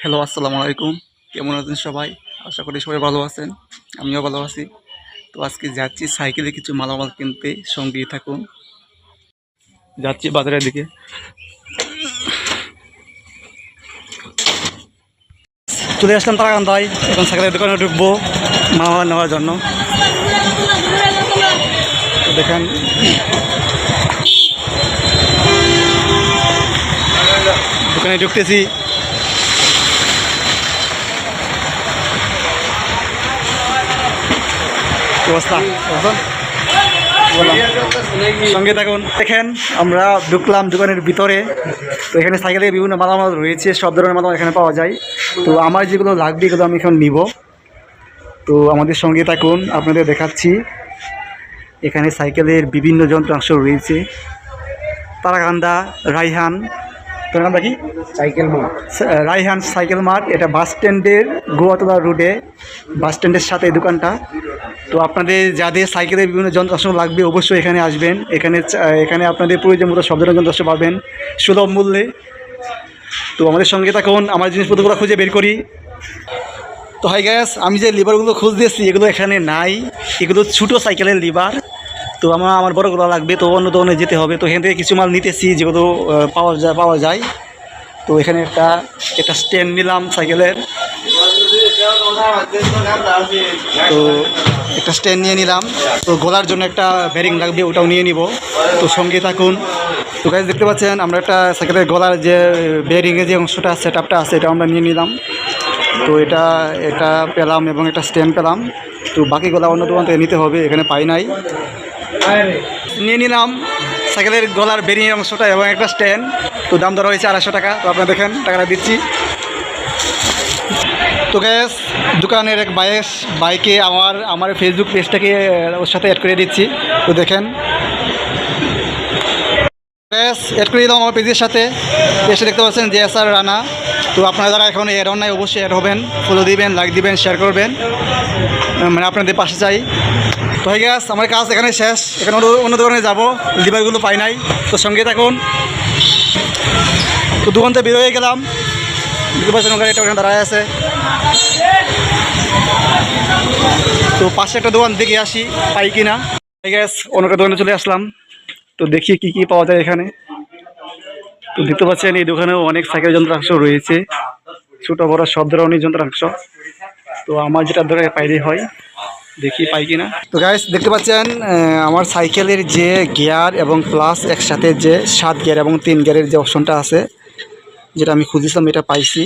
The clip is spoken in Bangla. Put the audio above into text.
হ্যালো, আসসালামু আলাইকুম। কেমন আছেন সবাই? আশা করি সবাই ভালো আছেন। আমিও ভালো আছি। তো আজকে যাচ্ছি সাইকেলে কিছু মালামাল কিনতে, সঙ্গেই থাকুন। যাচ্ছি বাজারের দিকে। চলে আসলাম তারাকান্দায়। এখন সাইকেলের দোকানে ঢুকবো মালামাল নেওয়ার জন্য। তো দেখেন দোকানে ঢুকতেছি। অবস্থা সঙ্গে থাকুন। দেখেন আমরা ঢুকলাম দোকানের ভিতরে। তো এখানে সাইকেলের বিভিন্ন মালামাল রয়েছে, সব ধরনের মালামাল এখানে পাওয়া যায়। তো আমার যেগুলো লাগবে এগুলো আমি এখন নিব। তো আমাদের সঙ্গে থাকুন, আপনাদের দেখাচ্ছি। এখানে সাইকেলের বিভিন্ন যন্ত্রাংশ রয়েছে। তারাকান্দা রায়হান, তারাকান্দা কি cycle mart, Raihan cycle mart. এটা বাস স্ট্যান্ডের গোয়াতলা রোডে, বাস স্ট্যান্ডের সাথে এই দোকানটা। তো আপনাদের যাদের সাইকেলের বিভিন্ন যন্ত্রাংশ লাগবে অবশ্যই এখানে আসবেন। এখানে আপনাদের প্রয়োজন মতো সব ধরনের যন্ত্রাংশ পাবেন সুলভ মূল্যে। তো আমাদের সঙ্গে থাকুন, আমার জিনিসপত্রগুলো খুঁজে বের করি। তো হাই গ্যাস, আমি যে লিভারগুলো খুঁজতেছি এগুলো এখানে নাই। এগুলো ছোটো সাইকেলের লিভার। তো আমার বড়গুলো লাগবে, তো অন্য দোকানে যেতে হবে। তো এখান থেকে কিছু মাল নিতেছি যেগুলো পাওয়া যায়। তো এখানে একটা স্ট্যান্ড নিলাম সাইকেলের। তো একটা স্ট্যান্ড নিয়ে নিলাম। তো গলার জন্য একটা বেরিং লাগবে, ওটাও নিয়ে নিব। তো সঙ্গে থাকুন। তো গাইস দেখতে পাচ্ছেন আমরা একটা সাইকেলের গলার যে বেরিংয়ের যে অংশটা সেটআপটা আছে এটা আমরা নিয়ে নিলাম। তো এটা পেলাম এবং একটা স্ট্যান্ড পেলাম। তো বাকিগুলো অন্য দোকান থেকে নিতে হবে, এখানে পাই নাই। নিয়ে নিলাম সাইকেলের গলার বেরিংয়ের অংশটা এবং একটা স্ট্যান্ড। তো দাম ধরা হয়েছে 250 টাকা। তো আপনারা দেখেন টাকাটা দিচ্ছি। তো গ্যাস দোকানের এক বাইকে আমার ফেসবুক পেজটাকে ওর সাথে অ্যাড করে দিচ্ছি। তো দেখেন গ্যাস অ্যাড করে দিলাম আমার পেজের সাথে। পেজটা দেখতে পাচ্ছেন যে এস আর রানা। তো আপনারা যারা এখন অ্যাড হন নাই অবশ্যই অ্যাড হবেন, ফলো দিবেন, লাইক দিবেন, শেয়ার করবেন, মানে আপনাদের পাশে চাই। তো হয়ে গ্যাস আমার কাজ এখানে শেষ। এখানে অন্য দোকানে যাবো, লিভারগুলো পাই নাই। তো সঙ্গে থাকুন। তো দোকান থেকে বের হয়ে গেলাম। দেখতে পাচ্ছেন গাড়িটা ওখানে দাঁড়ায় আছে। তো পাশে একটা দোকান দেখে আসি পাই কিনা। হয়ে গ্যাস অন্য একটা দোকানে চলে আসলাম। তো দেখি কি কি পাওয়া যায় এখানে। তো দেখতে পাচ্ছেন এই দোকানেও অনেক সাইকেল যন্ত্রাংশ রয়েছে, ছোট বড় সব ধরনের যন্ত্রাংশ। তো আমার যেটা দরকার পাইলেই হয়, দেখি পাই কিনা। তো গাইস দেখতে পাচ্ছেন আমার সাইকেলের যে গিয়ার এবং প্লাস একসাথে যে 7 গিয়ার এবং 3 গিয়ারের যে অপশনটা আছে, যেটা আমি খুঁজছিলাম, এটা পাইছি।